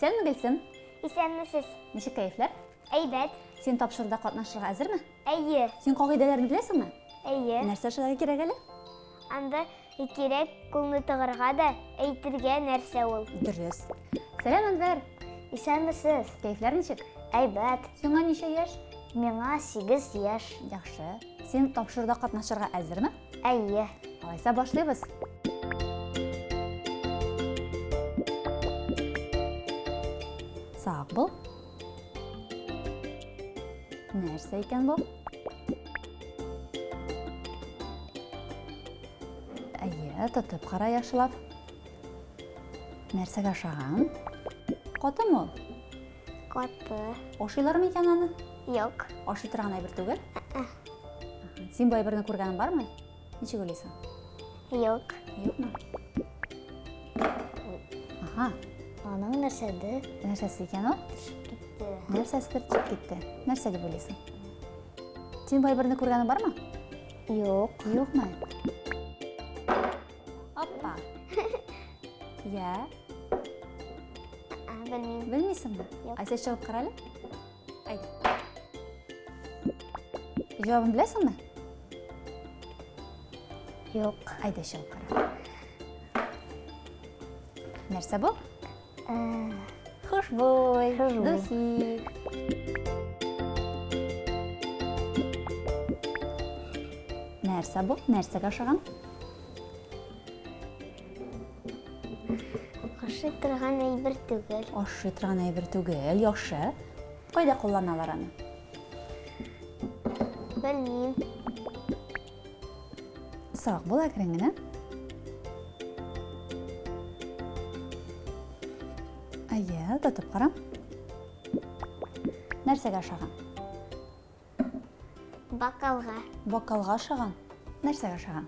Исәнме, Гөлсем? Исәнмесез? Ничек кәефләр? Әйбәт. Син тапшыруда катнашырга әзерме? Әйе. Син кагыйдәләрне беләсеңме? Әйе. Нәрсә эшләргә кирәк әле? Анда кирәк кулны тыгырга да әйтергә нәрсә ул. Дөрес. Сәлам, Әнвәр. Исәнмесез? Кәефләр ничек? Әйбәт. Сиңа ничә яшь? Миңа 8 яшь. Яхшы. Син тапшыруда катнашырга әзерме? Әйе. Алайса башлыйбыз. Сак бул. Нәрсә икән бу? Әйе, тотып кара яхшылап. Нәрсәгә охшаган? Катымы ул? Каты. Ашыйлармы икән аны? Юк. Ашый торган әйбер түгел? Син бу әйберне күргәнең бармы? Ничек уйлыйсың? Юк. Юкмы? Аха, Аның нәрсәде? нәрсәсе икән ул? Китте. Нәрсәсе төшеп китте. Нәрсә дип уйлыйсың? Син бу әйберне күргәнең бармы? Юк. Юкмы? Аппа. Я, Белмим. белмисеңме? Юк. Айса чыгып кара әле. Айда. Җавабын беләсеңме? Юк. Айда чыгып кара. Нәрсә бу? Хушбуй. Хушбуй. Духи. Нәрсә бу? Нәрсәгә охшаган? Ашый торган әйбер түгел. Ашый торган әйбер түгел, яхшы. Кайда кулланалар аны? Белмим. Сак бул әкрен генә. Әйе, тотып карам. Нәрсәгә охшаган? Бокалга. Бокалга охшаган. Нәрсәгә охшаган?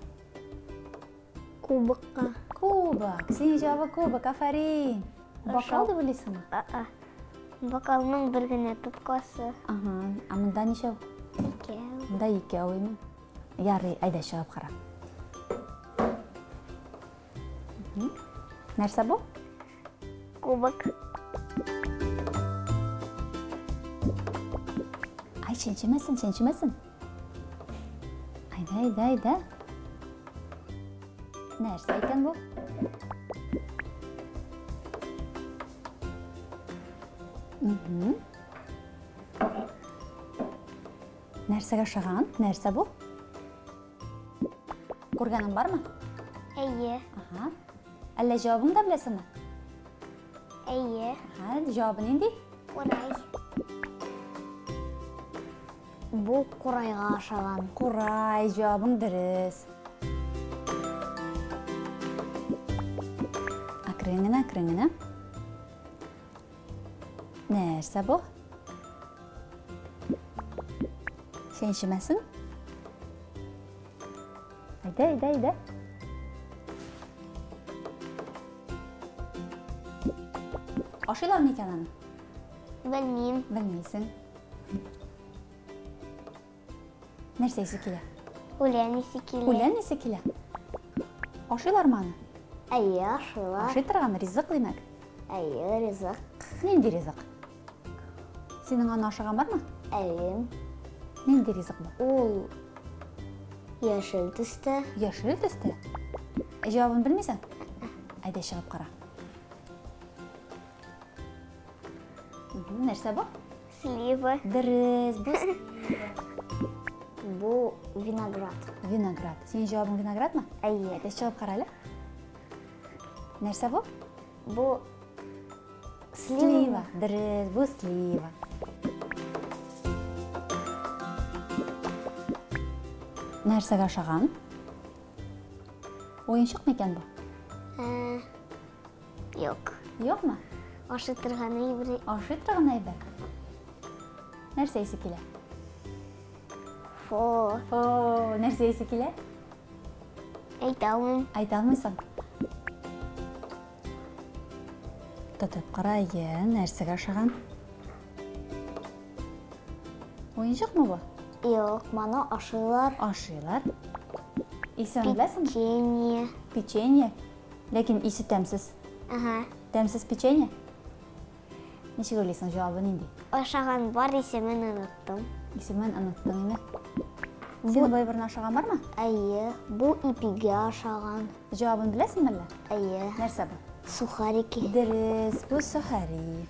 Кубокка. Кубок. Синең җавабы кубок, афарин. Бокал дип уйлыйсыңмы? Бокалның бер генә тоткасы. Ага, а монда ничә? Икәү. Монда икәүме? Ярый, айда чыгып кара. Нәрсә бу? Кубок. Ай, ченчемәсен, ченчемәсен. Айда, айда, айда. Нәрсә икән бу? Нәрсәгә охшаган? Нәрсә бу? Күргәнең бармы? Әйе. Ага. Әллә җавабын да беләсеңме? Әйе. Ага, җавабы нинди? Курай. Бу курайга охшаган. Курай, җавабың дөрес. Акрын гына, акрын гына. Нәрсә бу? Ченчемәсен. Айда, айда, айда. Ашыйлармы икән аны? Белмим. Белмисең. Нәрсә исе килә? Үлән исе килә. Үлән исе килә. Ашыйлармы аны? Әйе, ашыйлар. Ашый торган ризык димәк. Әйе, ризык. Нинди ризык? Синең аны ашаган бармы? Әйе. Нинди ризык бу? Ул яшел төстә. Яшел төстә. Җавабын белмисең? Айда чыгып кара. Нәрсә бу? Слива. Дөрес, бу Бу виноград. виноград. Синең җавабың виноградмы? Әйе. Айда чыгып кара әле. Нәрсә бу? Бу Слива. Дөрес, бу слива. Нәрсәгә охшаган? Уенчыкмы икән бу? Юк. Юкмы? Ашый торган әйбер. Ашый торган әйбер. Нәрсә исе килә? Фо. О, нәрсә исе килә? Әйтә алмыйм. Айта алмыйсың. Тотып кара, нәрсәгә охшаган? Уенчыкмы бу? Юк, моны ашыйлар. Ашыйлар. Исен беләсеңме? Печенье. Печенье. Ләкин исе тәмсез. Ага. Тәмсез печенье. Ничек ойлайсың, жауабы нинди? Ашаған бар, исемен оныттым. Исемен оныттың инде. Сенің байбарны ашаған бармы? Әйе, бұл ипиге ашаған. Жауабын беләсеңме әллә? Әйе, Нәрсә бу? сухарики. Дөрес, бу сухари.